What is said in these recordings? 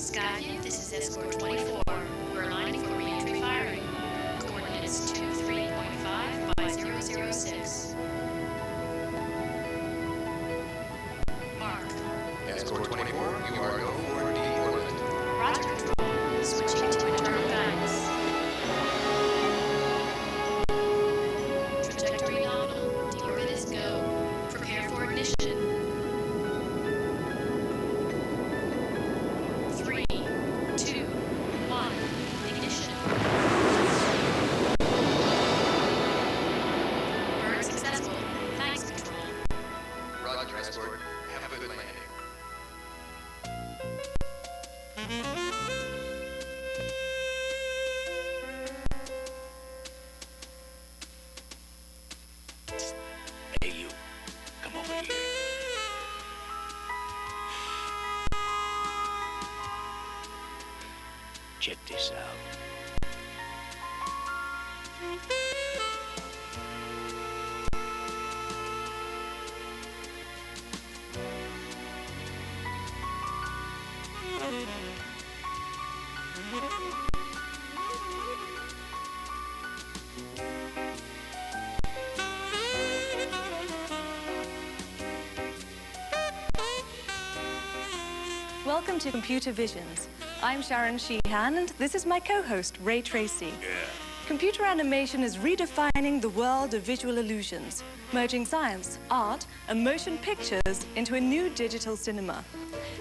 Skyview, this is escort 24. We're aligning for re-entry firing. Coordinates 23.5 by 006. Mark. Escort 24, you are go for deorbit. Roger, control. Switching to internal guidance. Trajectory nominal. Deorbit is go. Prepare for ignition. 3, 2, 1. Ignition. Burn successful. Thanks, control. Roger, escort. Have a good landing. Hey, you. Come over here. Check this out. Welcome to Computer Visions. I'm Sharon Sheehan, and this is my co-host, Ray Tracy. Computer animation is redefining the world of visual illusions, merging science, art, and motion pictures into a new digital cinema.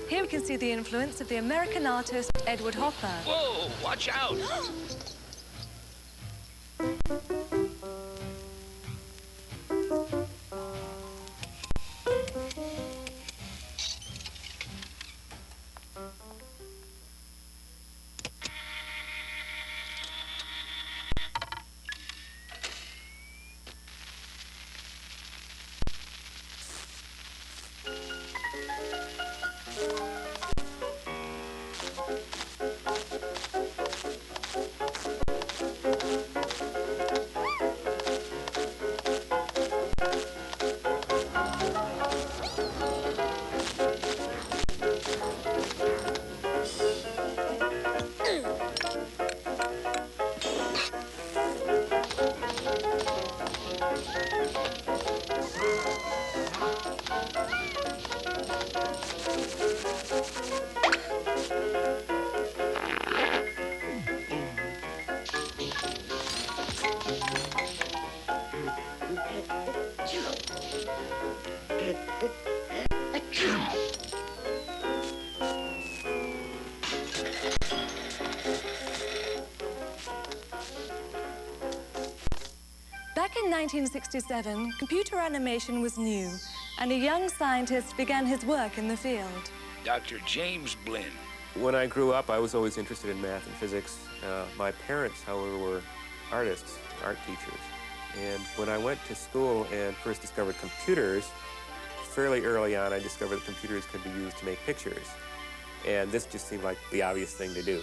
Here we can see the influence of the American artist Edward Hopper. Whoa, watch out! Back in 1967, computer animation was new, and a young scientist began his work in the field. Dr. James Blinn. When I grew up, I was always interested in math and physics. My parents, however, were artists, art teachers. And when I went to school and first discovered computers, fairly early on, I discovered that computers could be used to make pictures. And this just seemed like the obvious thing to do.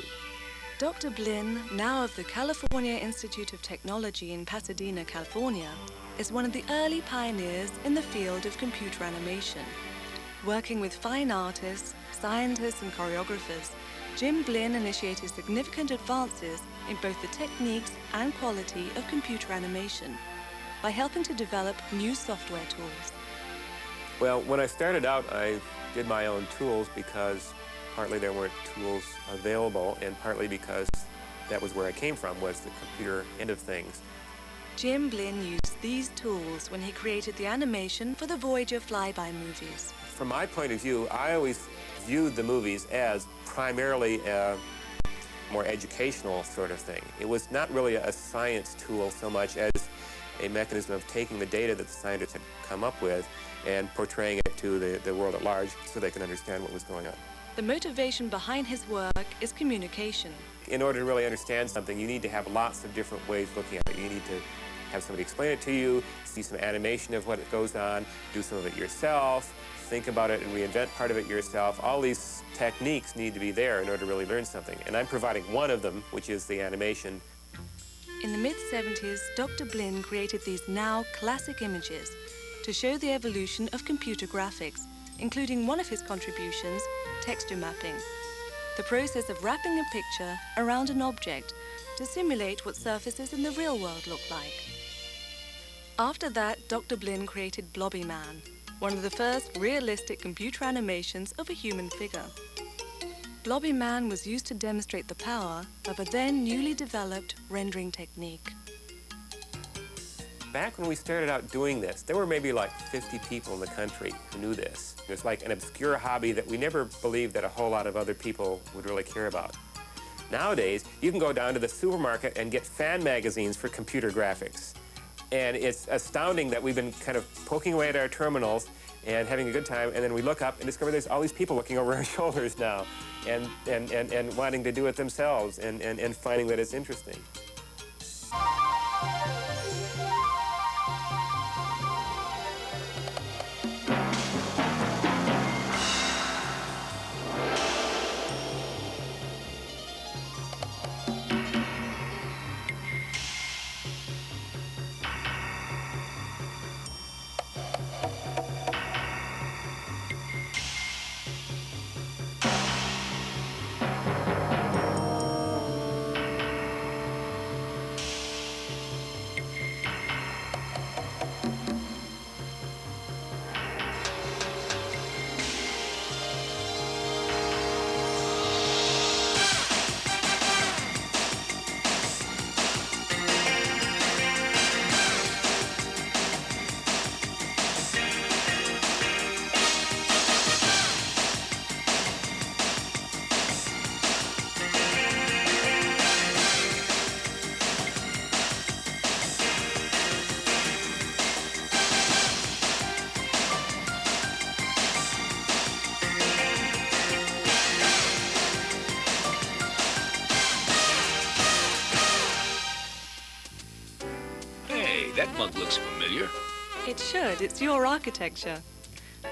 Dr. Blinn, now of the California Institute of Technology in Pasadena, California, is one of the early pioneers in the field of computer animation. Working with fine artists, scientists, and choreographers, Jim Blinn initiated significant advances in both the techniques and quality of computer animation by helping to develop new software tools. Well, when I started out, I did my own tools because partly there weren't tools available, and partly because that was where I came from, was the computer end of things. Jim Blinn used these tools when he created the animation for the Voyager flyby movies. From my point of view, I always viewed the movies as primarily a more educational sort of thing. It was not really a science tool so much as a mechanism of taking the data that the scientists had come up with and portraying it to the world at large so they can understand what was going on. The motivation behind his work is communication. In order to really understand something, you need to have lots of different ways of looking at it. You need to have somebody explain it to you, see some animation of what goes on, do some of it yourself, think about it and reinvent part of it yourself. All these techniques need to be there in order to really learn something. And I'm providing one of them, which is the animation. In the mid-70s, Dr. Blinn created these now classic images to show the evolution of computer graphics, including one of his contributions, texture mapping. the process of wrapping a picture around an object to simulate what surfaces in the real world look like. After that, Dr. Blinn created Blobby Man, one of the first realistic computer animations of a human figure. Blobby Man was used to demonstrate the power of a then newly developed rendering technique. Back when we started out doing this, there were maybe like 50 people in the country who knew this. It was like an obscure hobby that we never believed that a whole lot of other people would really care about. Nowadays, you can go down to the supermarket and get fan magazines for computer graphics. And it's astounding that we've been kind of poking away at our terminals and having a good time, and then we look up and discover there's all these people looking over our shoulders now and wanting to do it themselves and finding that it's interesting. That mug looks familiar. It should. It's your architecture.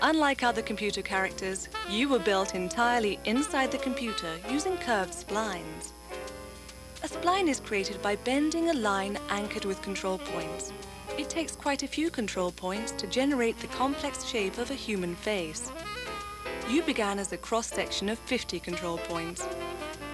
Unlike other computer characters, you were built entirely inside the computer using curved splines. A spline is created by bending a line anchored with control points. It takes quite a few control points to generate the complex shape of a human face. You began as a cross-section of 50 control points.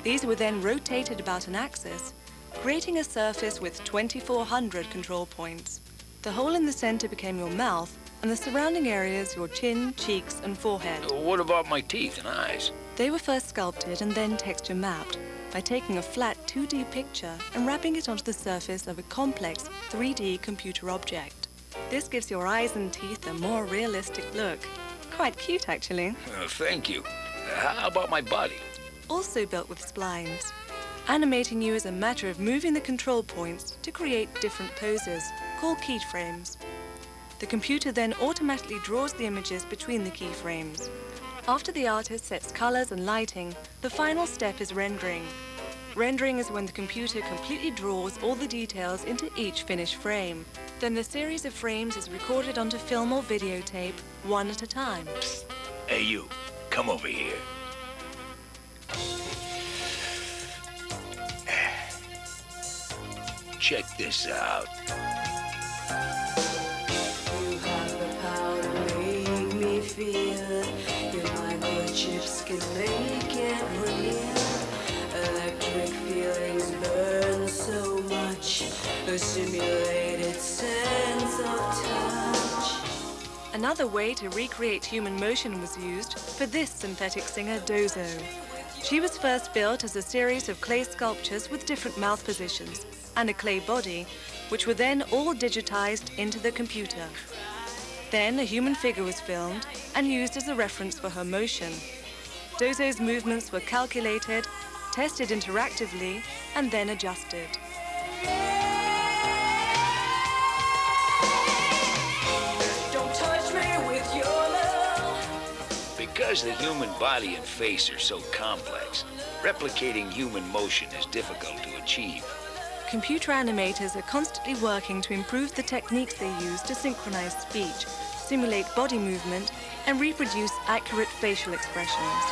These were then rotated about an axis, creating a surface with 2,400 control points. The hole in the center became your mouth, and the surrounding areas your chin, cheeks, and forehead. What about my teeth and eyes? They were first sculpted and then texture mapped by taking a flat 2D picture and wrapping it onto the surface of a complex 3D computer object. This gives your eyes and teeth a more realistic look. Quite cute, actually. Thank you. How about my body? Also built with splines. Animating you is a matter of moving the control points to create different poses, called keyframes. The computer then automatically draws the images between the keyframes. After the artist sets colors and lighting, the final step is rendering. Rendering is when the computer completely draws all the details into each finished frame. Then the series of frames is recorded onto film or videotape, one at a time. Psst. Hey, you. Come over here. Check this out. You have the power to make me feel. Your microchips can make it real. Electric feelings burn so much. A simulated sense of touch. Another way to recreate human motion was used for this synthetic singer, Dozo. She was first built as a series of clay sculptures with different mouth positions and a clay body, which were then all digitized into the computer. Then a human figure was filmed and used as a reference for her motion. Dozo's movements were calculated, tested interactively, and then adjusted. Don't touch me with your love. Because the human body and face are so complex, replicating human motion is difficult to achieve. Computer animators are constantly working to improve the techniques they use to synchronize speech, simulate body movement, and reproduce accurate facial expressions.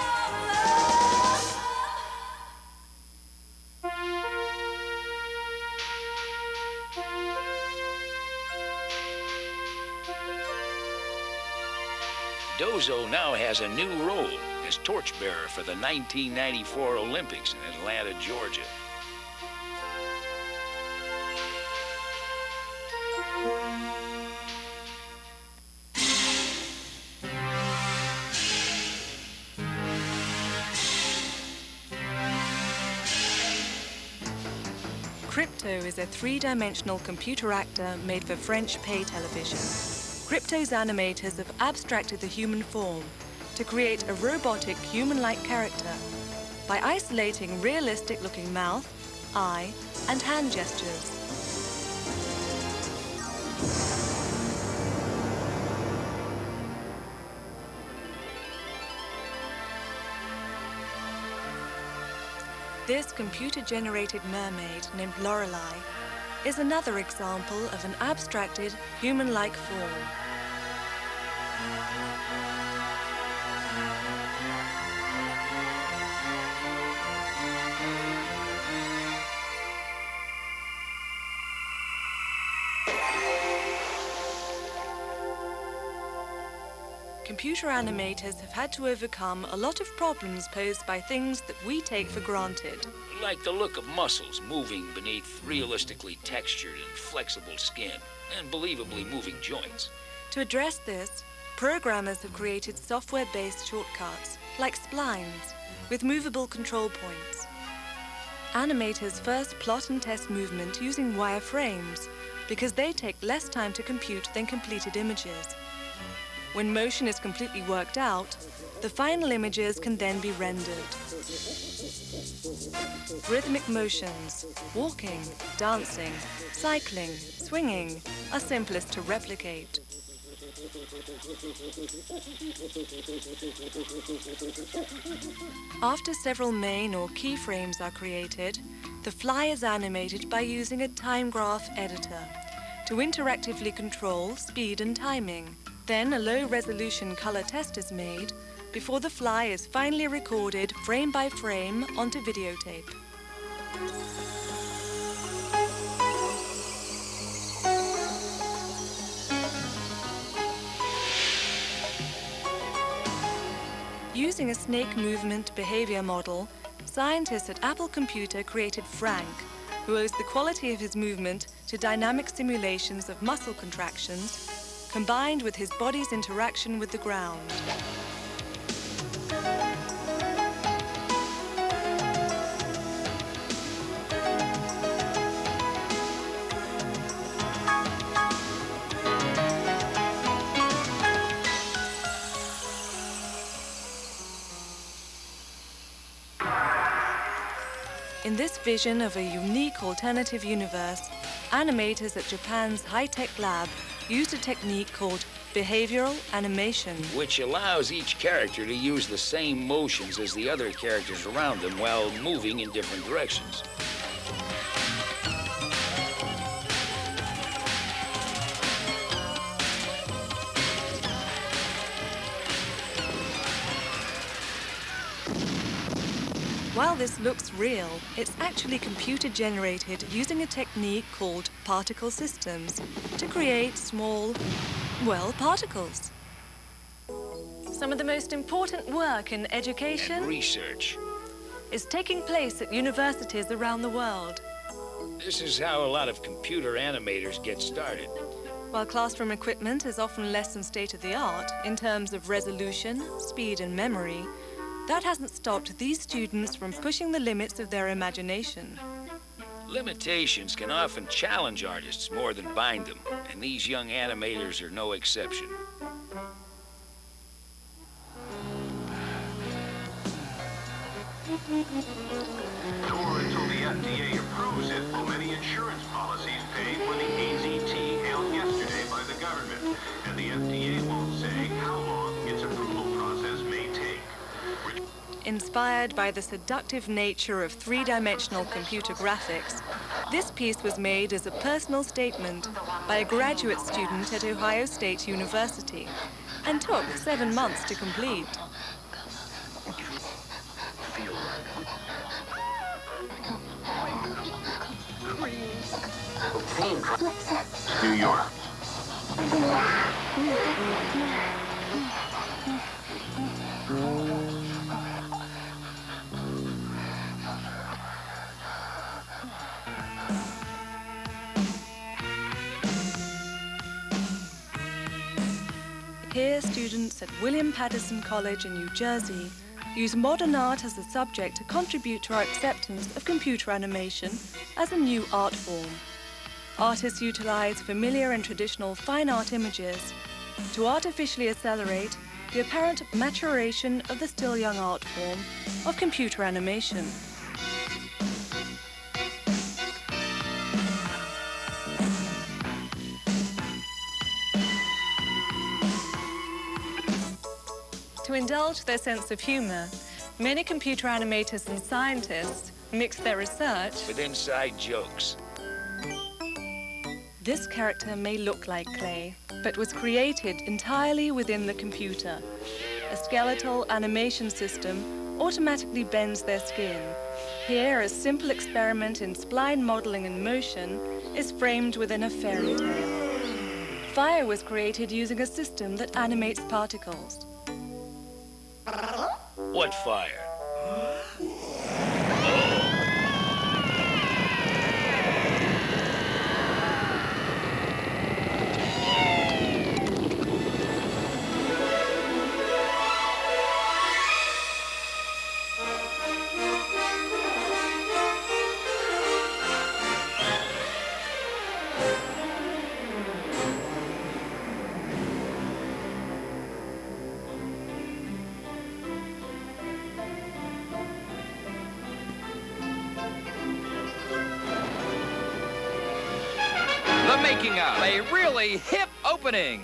Dozo now has a new role as torchbearer for the 1994 Olympics in Atlanta, Georgia. Crypto is a three-dimensional computer actor made for French pay television. Crypto's animators have abstracted the human form to create a robotic, human-like character by isolating realistic-looking mouth, eye, and hand gestures. This computer-generated mermaid named Lorelei is another example of an abstracted, human-like form. Computer animators have had to overcome a lot of problems posed by things that we take for granted. Like the look of muscles moving beneath realistically textured and flexible skin, and believably moving joints. To address this, programmers have created software-based shortcuts, like splines, with movable control points. Animators first plot and test movement using wireframes, because they take less time to compute than completed images. When motion is completely worked out, the final images can then be rendered. Rhythmic motions, walking, dancing, cycling, swinging, are simplest to replicate. After several main or keyframes are created, the fly is animated by using a time graph editor to interactively control speed and timing. Then a low-resolution color test is made before the fly is finally recorded frame by frame onto videotape. Using a snake movement behavior model, scientists at Apple Computer created Frank, who owes the quality of his movement to dynamic simulations of muscle contractions combined with his body's interaction with the ground. In this vision of a unique alternative universe, animators at Japan's high-tech lab used a technique called behavioral animation, which allows each character to use the same motions as the other characters around them while moving in different directions. While this looks real, it's actually computer-generated using a technique called particle systems to create small, well, particles. Some of the most important work in education And research. is taking place at universities around the world. This is how a lot of computer animators get started. While classroom equipment is often less than state-of-the-art in terms of resolution, speed, and memory, that hasn't stopped these students from pushing the limits of their imagination. Limitations can often challenge artists more than bind them, and these young animators are no exception. Or until the FDA approves it, will many insurance policies pay for the AZT held yesterday by the government? And the FDA won't say how long its approval process may take. Inspired by the seductive nature of three-dimensional computer graphics, this piece was made as a personal statement by a graduate student at Ohio State University and took 7 months to complete. New York. peer students at William Patterson College in New Jersey use modern art as a subject to contribute to our acceptance of computer animation as a new art form. Artists utilize familiar and traditional fine art images to artificially accelerate the apparent maturation of the still young art form of computer animation. To indulge their sense of humor, many computer animators and scientists mix their research with inside jokes. This character may look like clay, but was created entirely within the computer. A skeletal animation system automatically bends their skin. Here, a simple experiment in spline modeling and motion is framed within a fairy tale. Fire was created using a system that animates particles. What fire? The making of a really hip opening.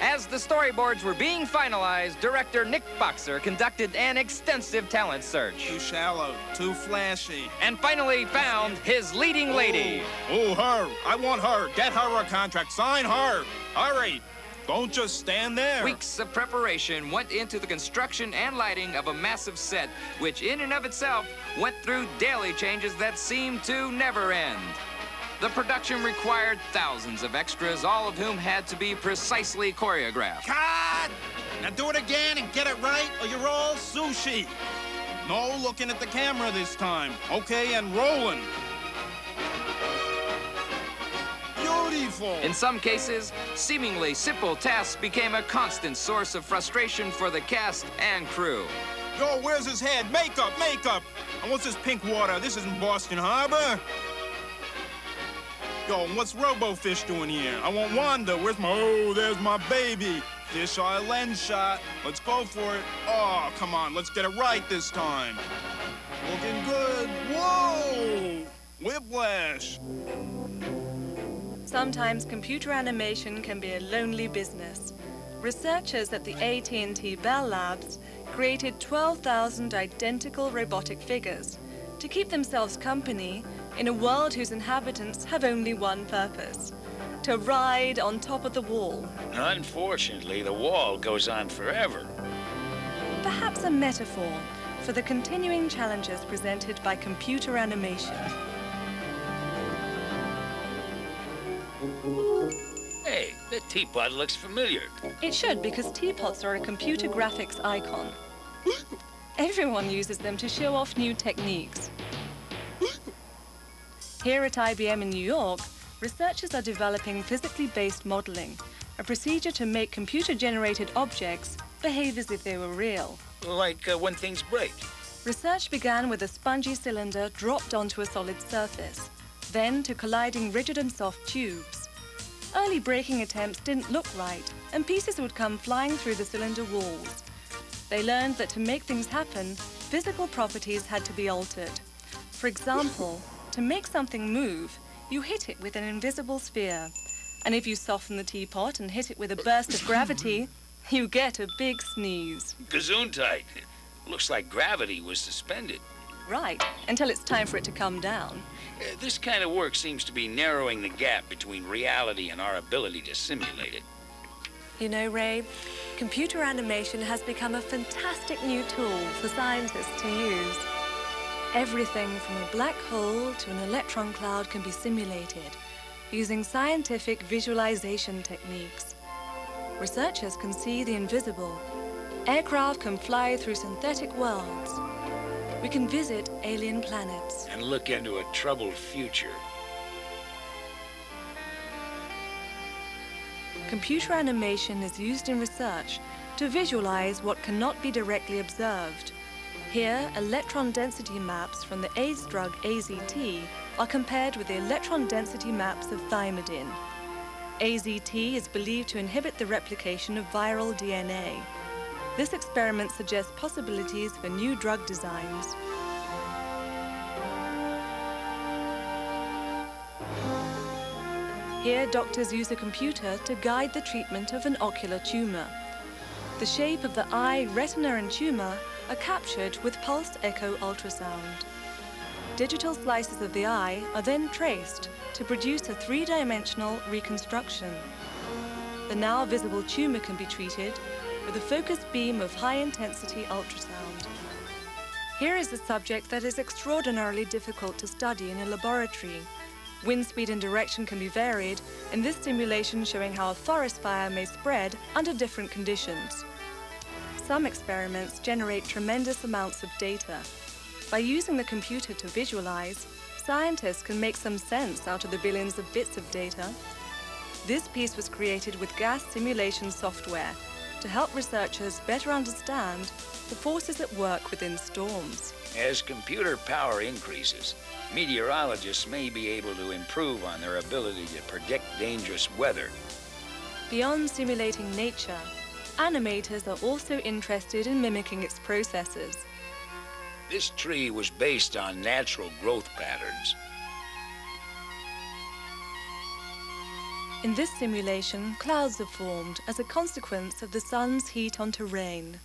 As the storyboards were being finalized, director Nick Boxer conducted an extensive talent search. Too shallow, too flashy. And finally found his leading lady. Oh, her. I want her. Get her a contract. Sign her. Hurry. Don't just stand there. Weeks of preparation went into the construction and lighting of a massive set, which in and of itself went through daily changes that seemed to never end. The production required thousands of extras, all of whom had to be precisely choreographed. Cut! Now do it again and get it right, or you're all sushi. No looking at the camera this time. Okay, and rolling. Beautiful. In some cases, seemingly simple tasks became a constant source of frustration for the cast and crew. Yo, where's his head? Makeup, makeup. And what's this pink water? This isn't Boston Harbor. Yo, and what's Robofish doing here? I want Wanda. Where's my... Oh, there's my baby. Fisheye lens shot. Let's go for it. Oh, come on. Let's get it right this time. Looking good. Whoa! Whiplash. Sometimes computer animation can be a lonely business. Researchers at the AT&T Bell Labs created 12,000 identical robotic figures to keep themselves company in a world whose inhabitants have only one purpose: to ride on top of the wall. Unfortunately, the wall goes on forever. Perhaps a metaphor for the continuing challenges presented by computer animation. Hey, that teapot looks familiar. It should, because teapots are a computer graphics icon. Everyone uses them to show off new techniques. Here at IBM in New York, researchers are developing physically based modeling, a procedure to make computer-generated objects behave as if they were real. Like when things break. Research began with a spongy cylinder dropped onto a solid surface, then to colliding rigid and soft tubes. Early breaking attempts didn't look right, and pieces would come flying through the cylinder walls. They learned that to make things happen, physical properties had to be altered. For example, to make something move, you hit it with an invisible sphere. And if you soften the teapot and hit it with a burst of gravity, you get a big sneeze. Gesundheit. Looks like gravity was suspended. Right, until it's time for it to come down. This kind of work seems to be narrowing the gap between reality and our ability to simulate it. You know, Ray, computer animation has become a fantastic new tool for scientists to use. Everything from a black hole to an electron cloud can be simulated using scientific visualization techniques. Researchers can see the invisible. Aircraft can fly through synthetic worlds. We can visit alien planets. And look into a troubled future. Computer animation is used in research to visualize what cannot be directly observed. Here, electron density maps from the AIDS drug AZT are compared with the electron density maps of thymidine. AZT is believed to inhibit the replication of viral DNA. This experiment suggests possibilities for new drug designs. Here, doctors use a computer to guide the treatment of an ocular tumor. The shape of the eye, retina, and tumor are captured with pulsed echo ultrasound. Digital slices of the eye are then traced to produce a three-dimensional reconstruction. The now visible tumor can be treated with a focused beam of high-intensity ultrasound. Here is a subject that is extraordinarily difficult to study in a laboratory. Wind speed and direction can be varied, in this simulation showing how a forest fire may spread under different conditions. Some experiments generate tremendous amounts of data. By using the computer to visualize, scientists can make some sense out of the billions of bits of data. This piece was created with gas simulation software to help researchers better understand the forces at work within storms. As computer power increases, meteorologists may be able to improve on their ability to predict dangerous weather. Beyond simulating nature, animators are also interested in mimicking its processes. This tree was based on natural growth patterns. In this simulation, clouds are formed as a consequence of the sun's heat onto rain.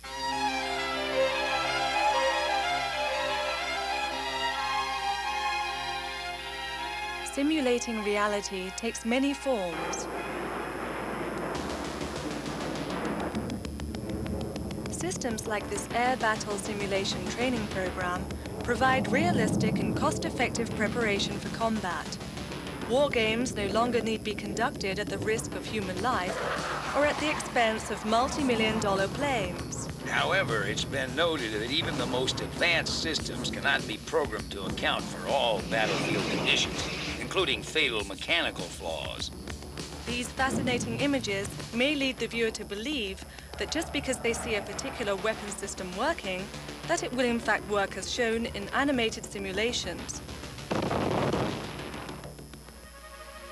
Simulating reality takes many forms. Systems like this air battle simulation training program provide realistic and cost-effective preparation for combat. War games no longer need be conducted at the risk of human life or at the expense of multi-million-dollar planes. However, it's been noted that even the most advanced systems cannot be programmed to account for all battlefield conditions, including fatal mechanical flaws. These fascinating images may lead the viewer to believe that just because they see a particular weapon system working, that it will in fact work as shown in animated simulations.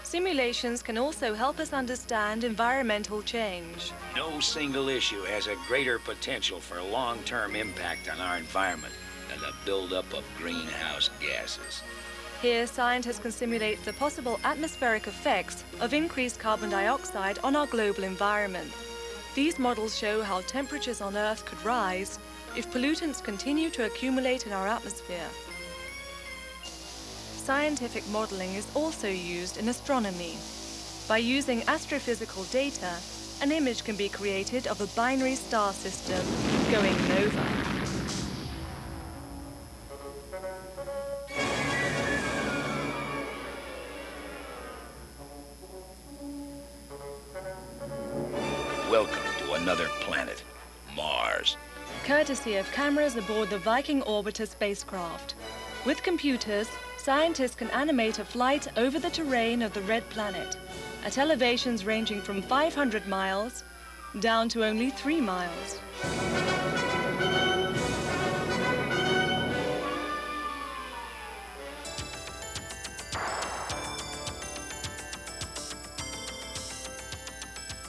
Simulations can also help us understand environmental change. No single issue has a greater potential for long-term impact on our environment than the buildup of greenhouse gases. Here, scientists can simulate the possible atmospheric effects of increased carbon dioxide on our global environment. These models show how temperatures on Earth could rise if pollutants continue to accumulate in our atmosphere. Scientific modeling is also used in astronomy. By using astrophysical data, an image can be created of a binary star system going nova. Welcome to another planet, Mars. Courtesy of cameras aboard the Viking Orbiter spacecraft. With computers, scientists can animate a flight over the terrain of the Red Planet at elevations ranging from 500 miles down to only 3 miles.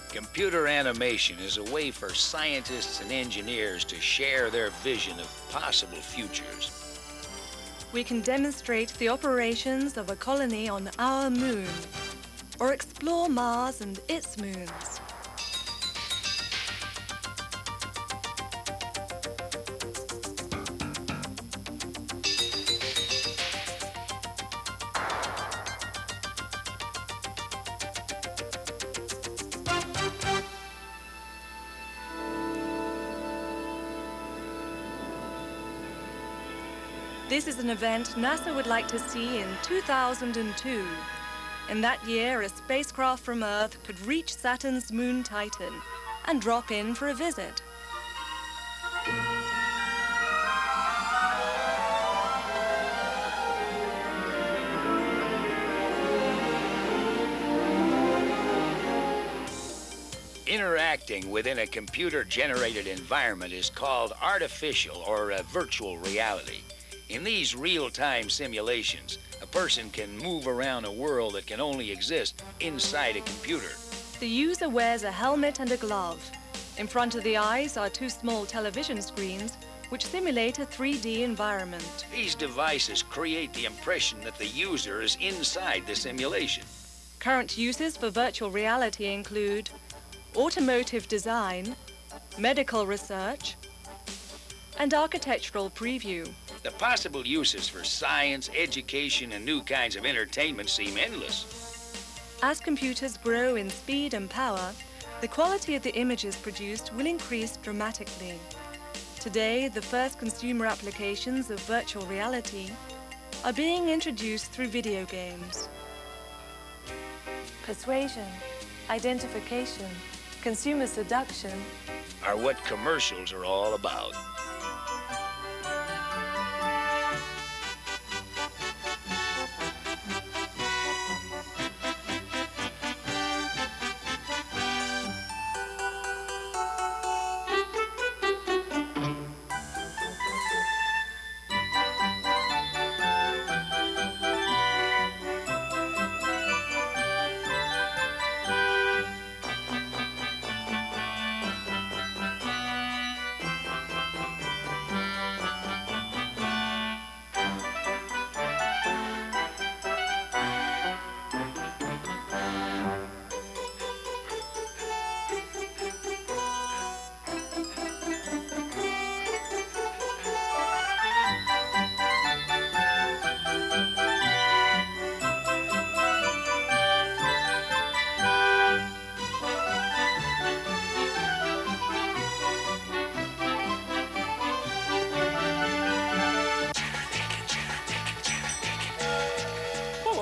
Computer animation is a way for scientists and engineers to share their vision of possible futures. We can demonstrate the operations of a colony on our moon, or explore Mars and its moons. This is an event NASA would like to see in 2002. In that year, a spacecraft from Earth could reach Saturn's moon Titan and drop in for a visit. interacting within a computer-generated environment is called artificial or virtual reality. In these real-time simulations, a person can move around a world that can only exist inside a computer. The user wears a helmet and a glove. In front of the eyes are two small television screens which simulate a 3D environment. These devices create the impression that the user is inside the simulation. Current uses for virtual reality include automotive design, medical research, and architectural preview. The possible uses for science, education, and new kinds of entertainment seem endless. As computers grow in speed and power, the quality of the images produced will increase dramatically. Today, the first consumer applications of virtual reality are being introduced through video games. Persuasion, identification, consumer seduction are what commercials are all about.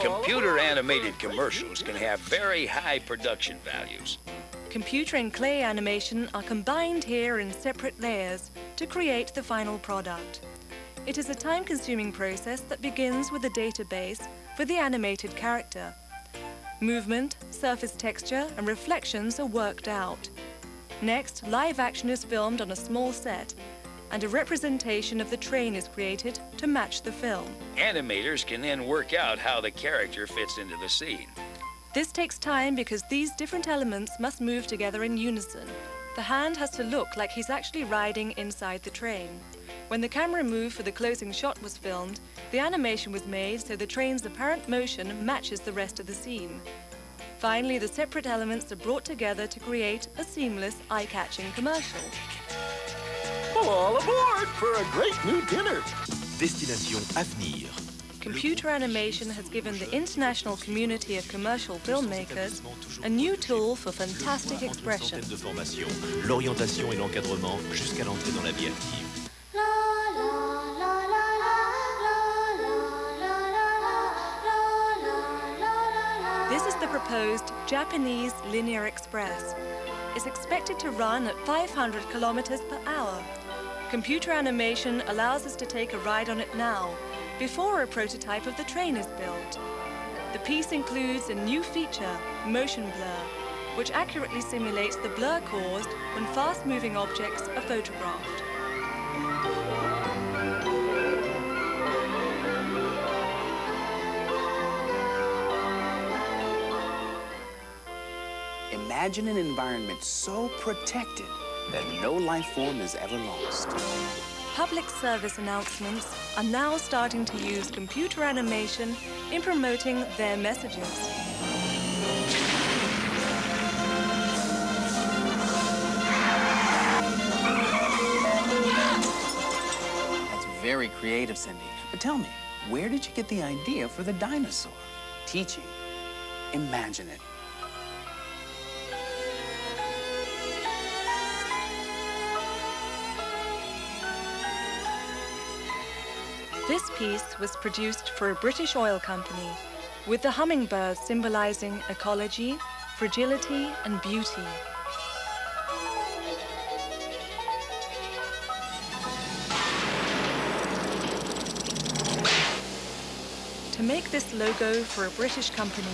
Computer-animated commercials can have very high production values. Computer and clay animation are combined here in separate layers to create the final product. It is a time-consuming process that begins with a database for the animated character. Movement, surface texture, and reflections are worked out. Next, live action is filmed on a small set, and a representation of the train is created to match the film. Animators can then work out how the character fits into the scene. This takes time because these different elements must move together in unison. The hand has to look like he's actually riding inside the train. When the camera move for the closing shot was filmed, the animation was made so the train's apparent motion matches the rest of the scene. Finally, the separate elements are brought together to create a seamless, eye-catching commercial. All aboard for a great new dinner. Destination Avenir. Computer animation has given the international community of commercial filmmakers a new tool for fantastic expression. L'orientation et l'encadrement jusqu'à l'entrée dans la vie active. This is the proposed Japanese Linear Express. It's expected to run at 500 kilometers per hour. Computer animation allows us to take a ride on it now, before a prototype of the train is built. The piece includes a new feature, motion blur, which accurately simulates the blur caused when fast-moving objects are photographed. Imagine an environment so protected that no life form is ever lost. Public service announcements are now starting to use computer animation in promoting their messages. That's very creative, Cindy. But tell me, where did you get the idea for the dinosaur? Teaching. Imagine it. This piece was produced for a British oil company, with the hummingbird symbolizing ecology, fragility, and beauty. To make this logo for a British company,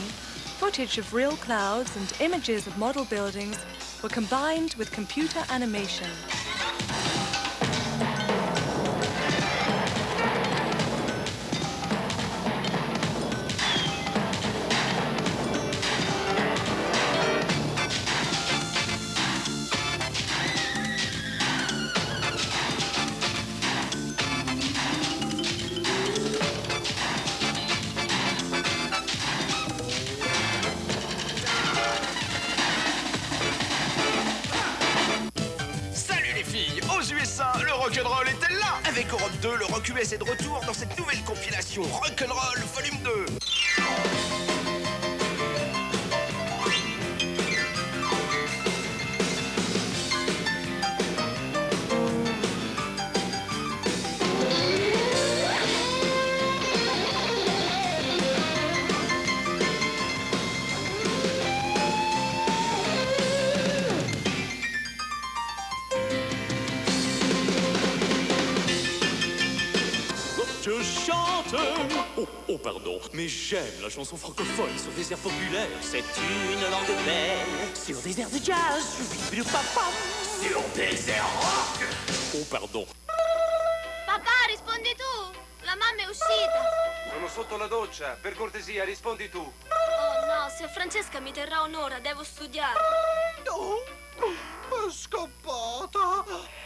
footage of real clouds and images of model buildings were combined with computer animation. Le rock'n'roll est-elle là? Avec Europe 2, le Rock US est de retour dans cette nouvelle compilation Rock'n'roll Volume 2. Je chante. Oh, pardon, mais j'aime la chanson francophone sur des airs populaires. C'est une langue belle. Sur des airs de jazz. Papa. Sur des airs rock. Oh, pardon. Papà, rispondi tu. La mamma è uscita. Sono sotto la doccia. Per cortesia, rispondi tu. Oh no, se Francesca mi terrà un'ora, devo studiare. No, è scappata.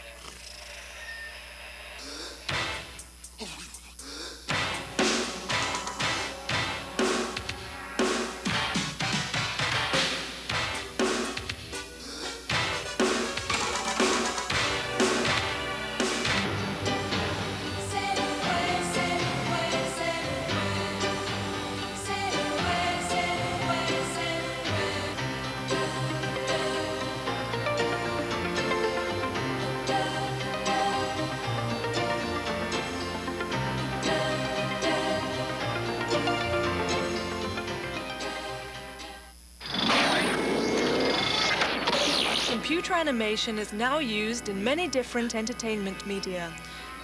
Computer animation is now used in many different entertainment media,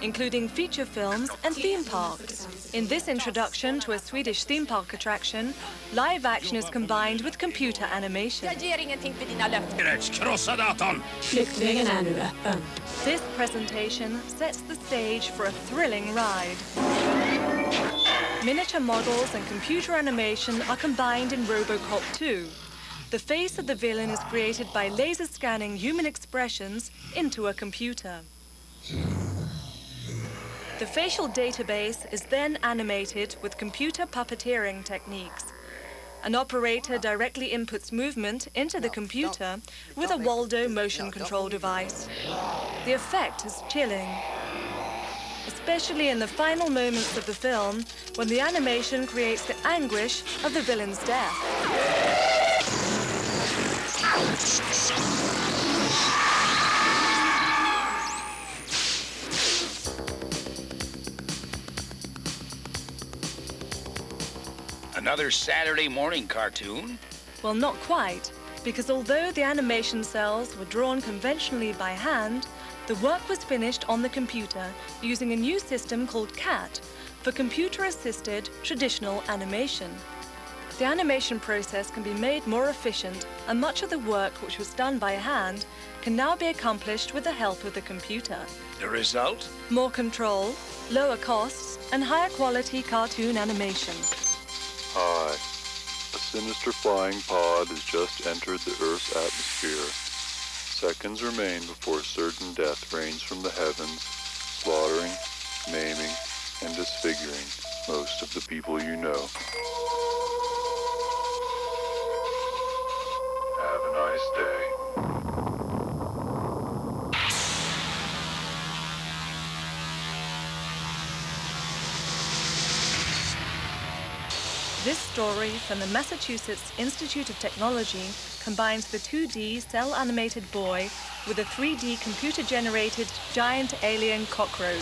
including feature films and theme parks. In this introduction to a Swedish theme park attraction, live action is combined with computer animation. This presentation sets the stage for a thrilling ride. Miniature models and computer animation are combined in RoboCop 2. The face of the villain is created by laser scanning human expressions into a computer. The facial database is then animated with computer puppeteering techniques. An operator directly inputs movement into the computer with a Waldo motion control device. The effect is chilling, especially in the final moments of the film when the animation creates the anguish of the villain's death. Another Saturday morning cartoon? Well, not quite, because although the animation cells were drawn conventionally by hand, the work was finished on the computer using a new system called CAT for computer-assisted traditional animation. The animation process can be made more efficient, and much of the work which was done by hand can now be accomplished with the help of the computer. The result? More control, lower costs, and higher quality cartoon animation. Hi. A sinister flying pod has just entered the Earth's atmosphere. Seconds remain before certain death rains from the heavens, slaughtering, maiming, and disfiguring most of the people you know. Have a nice day. This story from the Massachusetts Institute of Technology combines the 2D cell-animated boy with a 3D computer-generated giant alien cockroach.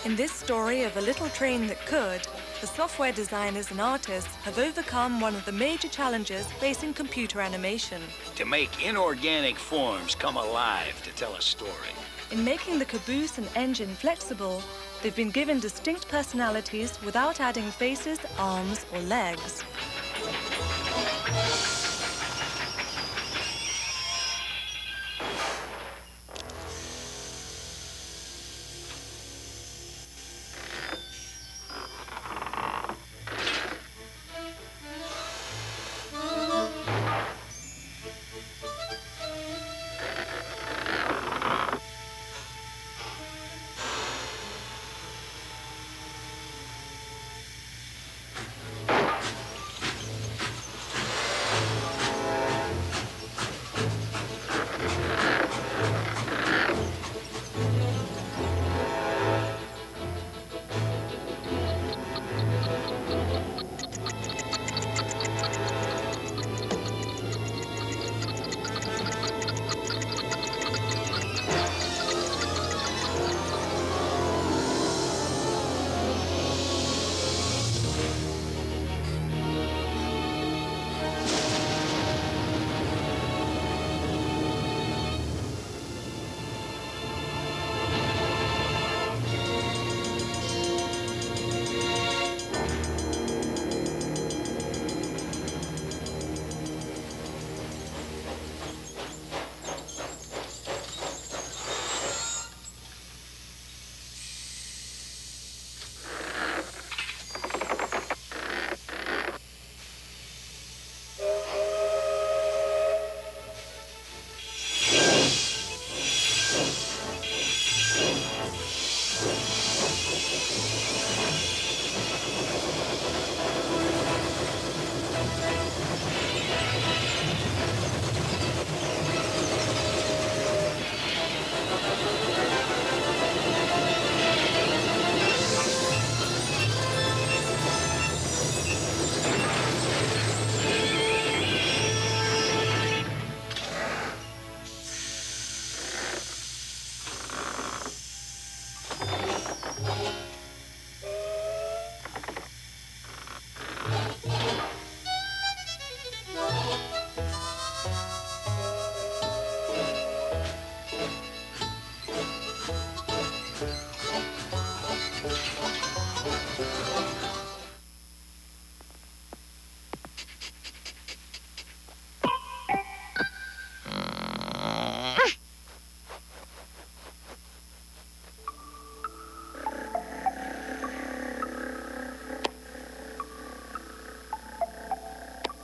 In this story of a little train that could, the software designers and artists have overcome one of the major challenges facing computer animation. To make inorganic forms come alive to tell a story. In making the caboose and engine flexible, they've been given distinct personalities without adding faces, arms, or legs.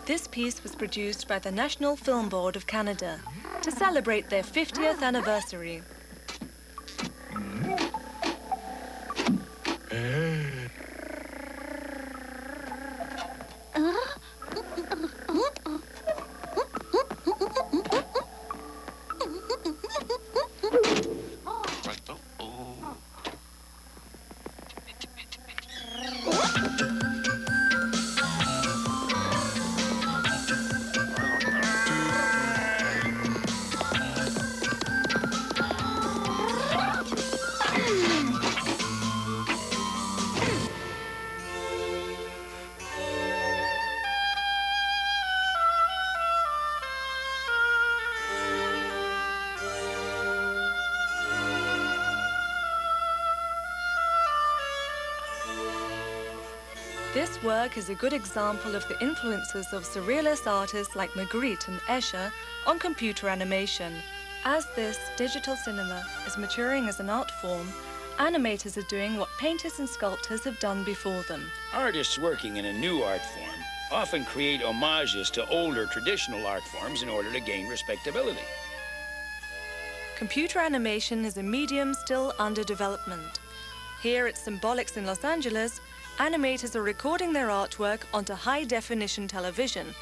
This piece was produced by the National Film Board of Canada to celebrate their 50th anniversary. This work is a good example of the influences of surrealist artists like Magritte and Escher on computer animation. As this digital cinema is maturing as an art form, animators are doing what painters and sculptors have done before them. Artists working in a new art form often create homages to older traditional art forms in order to gain respectability. Computer animation is a medium still under development. Here at Symbolics in Los Angeles, animators are recording their artwork onto high-definition television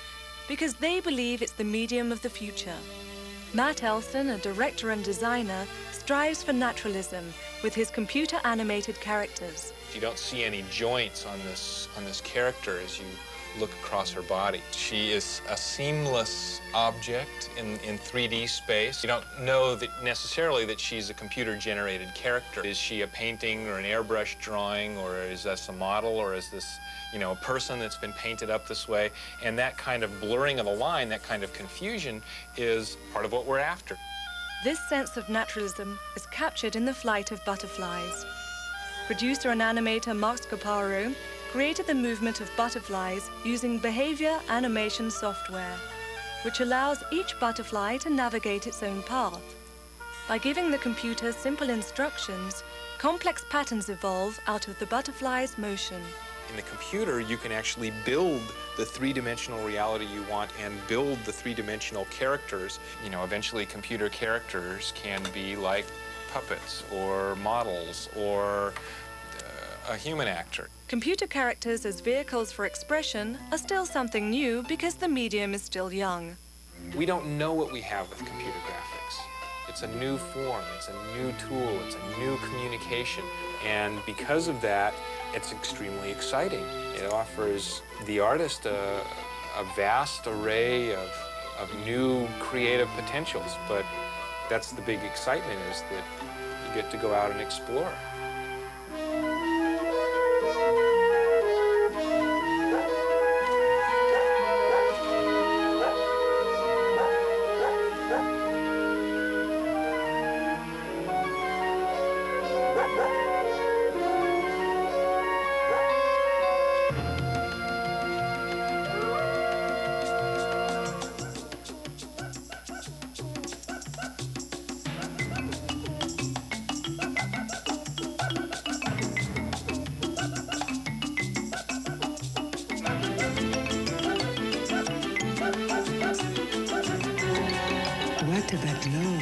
because they believe it's the medium of the future. Matt Elston, a director and designer, strives for naturalism with his computer-animated characters. You don't see any joints on this character as you look across her body. She is a seamless object in 3D space. You don't know that necessarily that she's a computer-generated character. Is she a painting or an airbrush drawing, or is this a model, or is this, you know, a person that's been painted up this way? And that kind of blurring of the line, that kind of confusion is part of what we're after. This sense of naturalism is captured in the flight of butterflies. Producer and animator Mark Scaparo created the movement of butterflies using behavior animation software, which allows each butterfly to navigate its own path. By giving the computer simple instructions, complex patterns evolve out of the butterfly's motion. In the computer, you can actually build the three-dimensional reality you want and build the three-dimensional characters. You know, eventually computer characters can be like puppets or models or a human actor. Computer characters as vehicles for expression are still something new because the medium is still young. We don't know what we have with computer graphics. It's a new form, it's a new tool, it's a new communication. And because of that, it's extremely exciting. It offers the artist a vast array of new creative potentials. But that's the big excitement, is that you get to go out and explore. What about love?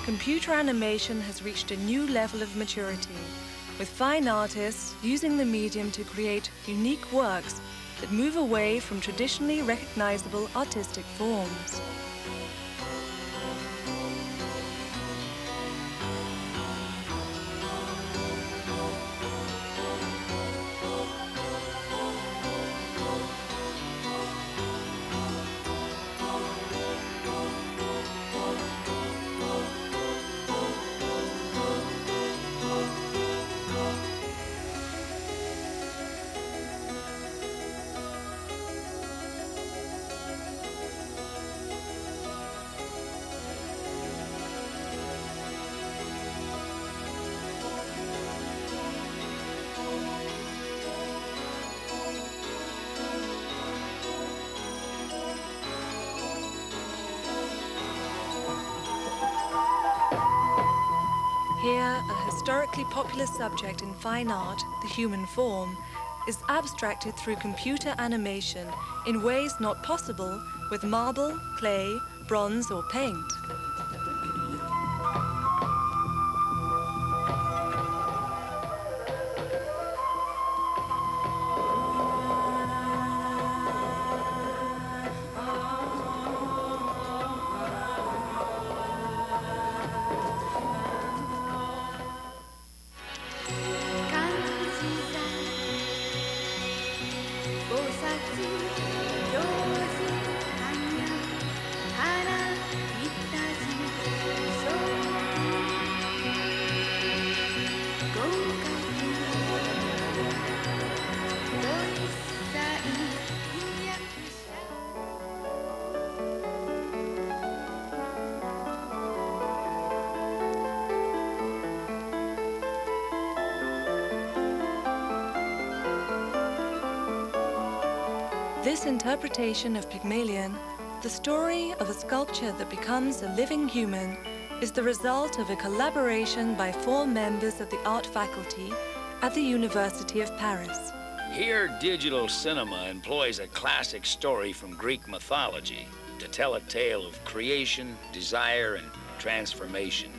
Computer animation has reached a new level of maturity, with fine artists using the medium to create unique works that move away from traditionally recognizable artistic forms. Here, a historically popular subject in fine art, the human form, is abstracted through computer animation in ways not possible with marble, clay, bronze, or paint. This interpretation of Pygmalion The story of a sculpture that becomes a living human is the result of a collaboration by 4 members of the art faculty at the University of Paris. Here, digital cinema employs a classic story from Greek mythology to tell a tale of creation, desire, and transformation.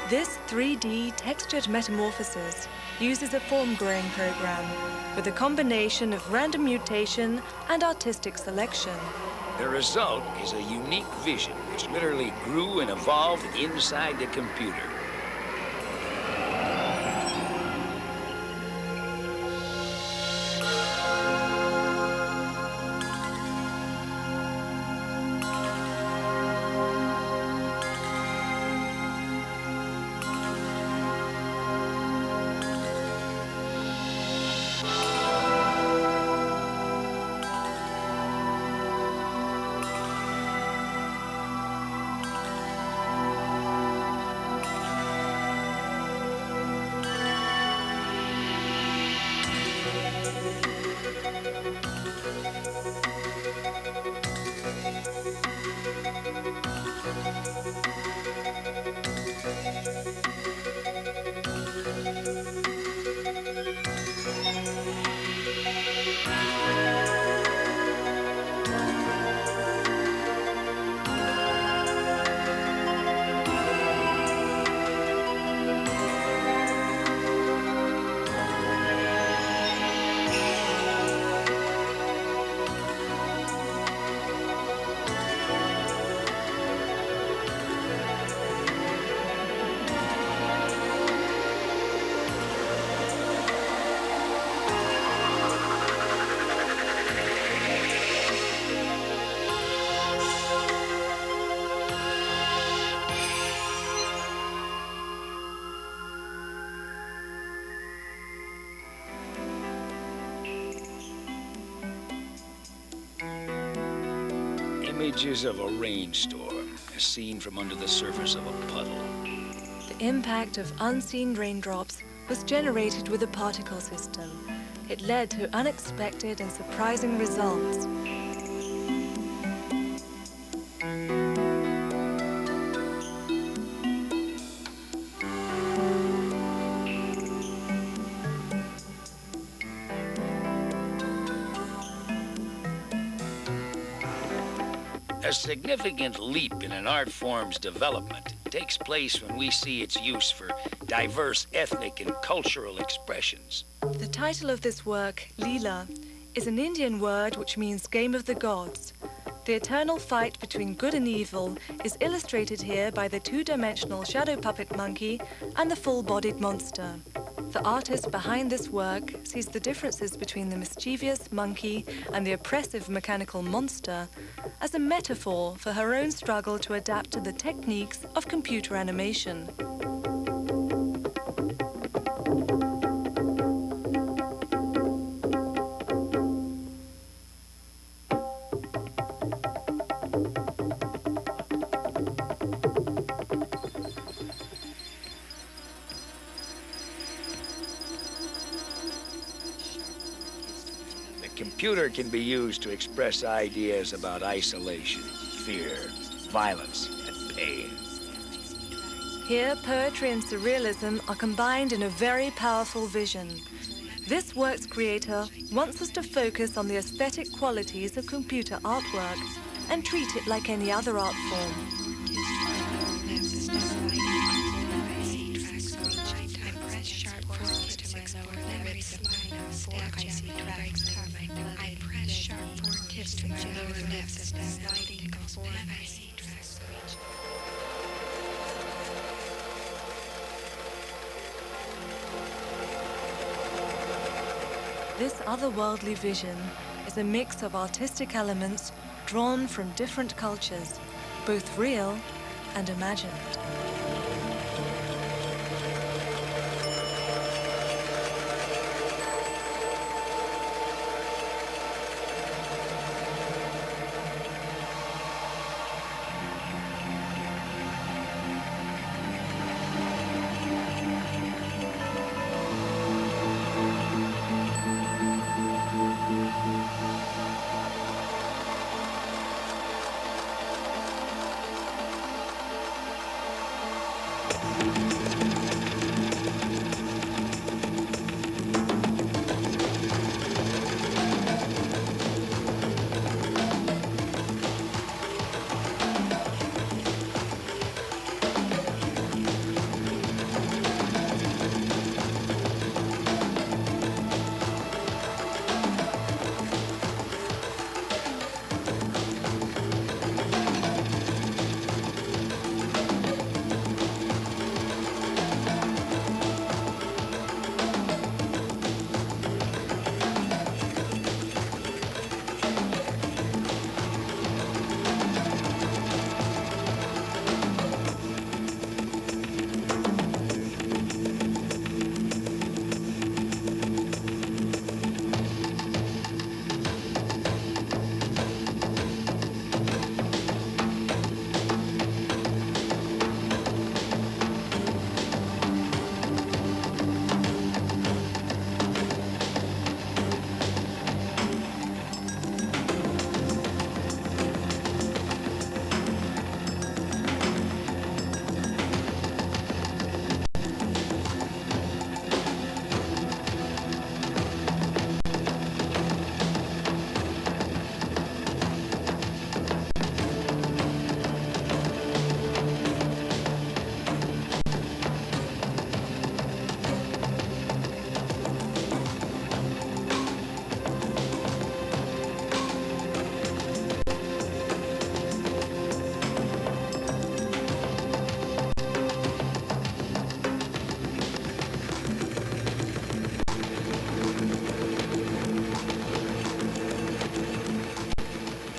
This 3D textured metamorphosis uses a form-growing program with a combination of random mutation and artistic selection. The result is a unique vision which literally grew and evolved inside the computer. Images of a rainstorm, as seen from under the surface of a puddle. The impact of unseen raindrops was generated with a particle system. It led to unexpected and surprising results. A significant leap in an art form's development takes place when we see its use for diverse ethnic and cultural expressions. The title of this work, Leela, is an Indian word which means game of the gods. The eternal fight between good and evil is illustrated here by the 2-dimensional shadow puppet monkey and the full-bodied monster. The artist behind this work sees the differences between the mischievous monkey and the oppressive mechanical monster as a metaphor for her own struggle to adapt to the techniques of computer animation. The computer can be used to express ideas about isolation, fear, violence, and pain. Here, poetry and surrealism are combined in a very powerful vision. This work's creator wants us to focus on the aesthetic qualities of computer artwork and treat it like any other art form. This otherworldly vision is a mix of artistic elements drawn from different cultures, both real and imagined.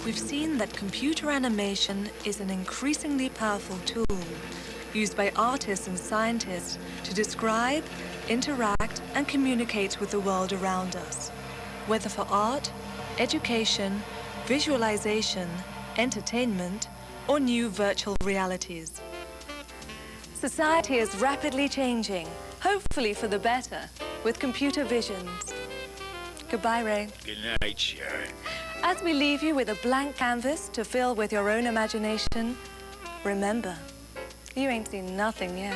We've seen that computer animation is an increasingly powerful tool used by artists and scientists to describe, interact, and communicate with the world around us, whether for art, education, visualization, entertainment, or new virtual realities. Society is rapidly changing, hopefully for the better, with computer visions. Goodbye, Ray. Good night, Sharon. As we leave you with a blank canvas to fill with your own imagination, remember, you ain't seen nothing yet.